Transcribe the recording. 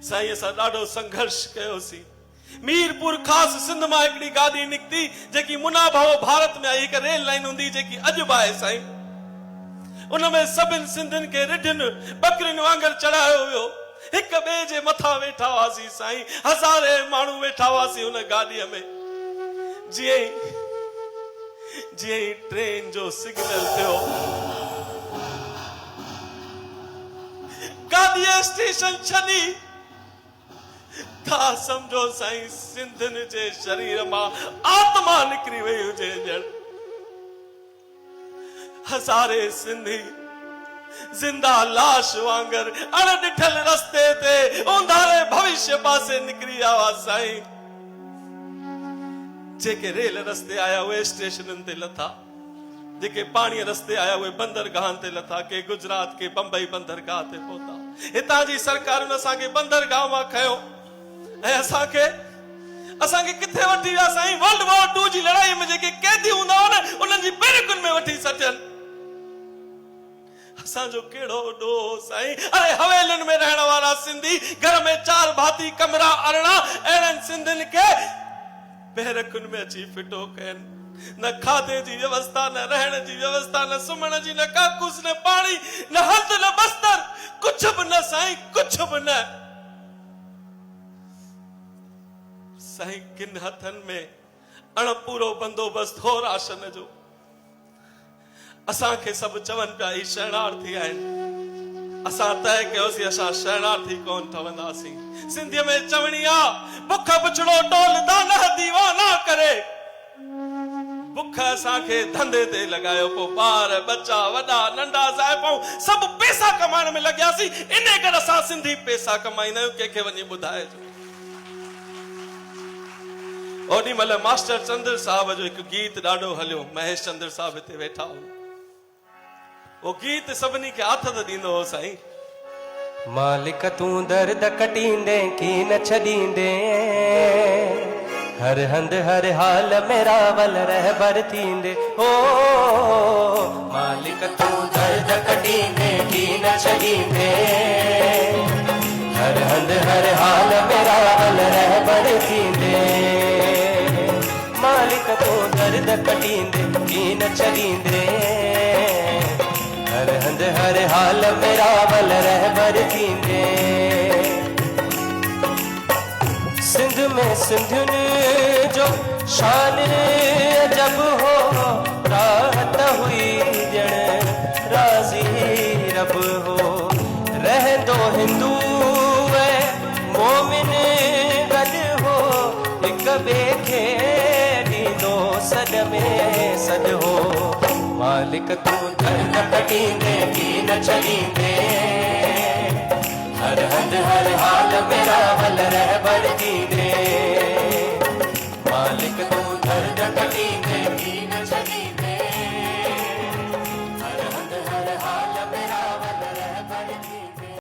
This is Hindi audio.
साईं असां ॾाढो संघर्ष कयोसीं। मीरपुर खास सिंध मां हिकिड़ी गाॾी निकिती जेकी मुना भाव भारत में आई, हिकु रेल लाइन हूंदी जेकी अॼु बि आहे साईं। उनमें सभिनि सिंधियुनि खे रिढियुनि बकरियुनि वांगुरु चढ़ायो वियो, हिक ॿिए जे मथां वेठा हुआसीं साईं, हज़ारे माण्हू वेठा हुआसीं हुन गाॾीअ में। जीअं ई ट्रेन जो सिग्नल थियो, गाॾीअ स्टेशन छॾी, था समझो साईं सिंधियुनि जे शरीर मां आत्मा निकिरी वई हुजे ॼण। हज़ारे सिंधी जिंदा लाश वांगर अणॾिठल रस्ते ते उंधारे भविष्य पासे निकिरी आया हुआ साईं। जेके रेल रस्ते आया उहे स्टेशननि ते लथा, जेके पाणी रस्ते आया उहे बंदरगाहनि ते लथा, के गुजरात के बंबई बंदरगाह ते पहुता। हितां जी सरकारुनि असांखे बंदरगाह मां खयो ऐं असांखे किथे वठी विया साईं? वर्ल्ड वॉर 2 जी लड़ाई में जेके कैदी हूंदा हुआ न उन्हनि जी बैरकुनि में वठी छॾियनि। असांजो कहिड़ो ॾोह साईं। अरे हवेलियुनि में रहण वारा सिंधी, घर में 4 भाती कमरा अरिड़ा, अहिड़नि सिंधियुनि खे बैरकुनि में अची फिटो कयनि। न खाधे जी व्यवस्था, न रहण जी व्यवस्था, न सुम्हण जी, न काकूस, न पाणी, न हल्द, न बस्तर, कुछ बि न साईं, कुछ बि न। साईं किन हथनि में अणपूरो बंदोबस्त हो राशन जो। असांखे सभु चवनि पिया ही शरणार्थी आहिनि। असां तय कयोसीं असां शरणार्थी कोन ठवंदासीं। सिंधीअ में चवणी आ, बुख बुछड़ो टोल दाना दीवाना करे। बुख असांखे धंधे ते लॻायो, पोइ ॿार बच्चा वॾा नंढा ज़ाइफ़ूं सभु पैसा कमाइण में लॻियासीं। इन करे असां सिंधी पैसा कमाईंदा आहियूं, कंहिंखे वञी ॿुधाइजो। ओॾी महिल मास्टर चंद्र साहब जो हिकु गीत ॾाढो हलियो, महेश चंद्र साहब हिते वेठा हो। वो गीत सभिनी खे आथत ॾींदो हो साईं। मालिक तूं दर्द कटींदे की न छॾींदे, हर हंध हर हाल मेरा वल रहबर थींदे। ओ मालिक तूं दर्द कटींदे की न छॾींदे, हर हंध हर हाल मेरा वल रहबर थींदे। मालिक तूं दर्द कटींदे की न छॾींदे, हर हंध हर हाल मेरा वल रहबर थींदे। सिंध में सिंधियुनि जो शान जब हो, राहत हुई ॼण राज़ी रब हो। रहंदो हिंदू ऐं मोमिन गॾु हो, हिक ॿिए खे ॾींदो सॾ में सॾ हो। मालिक तूं दर्द कटींदे की न छॾींदे, हर हंध हर हाल मेरा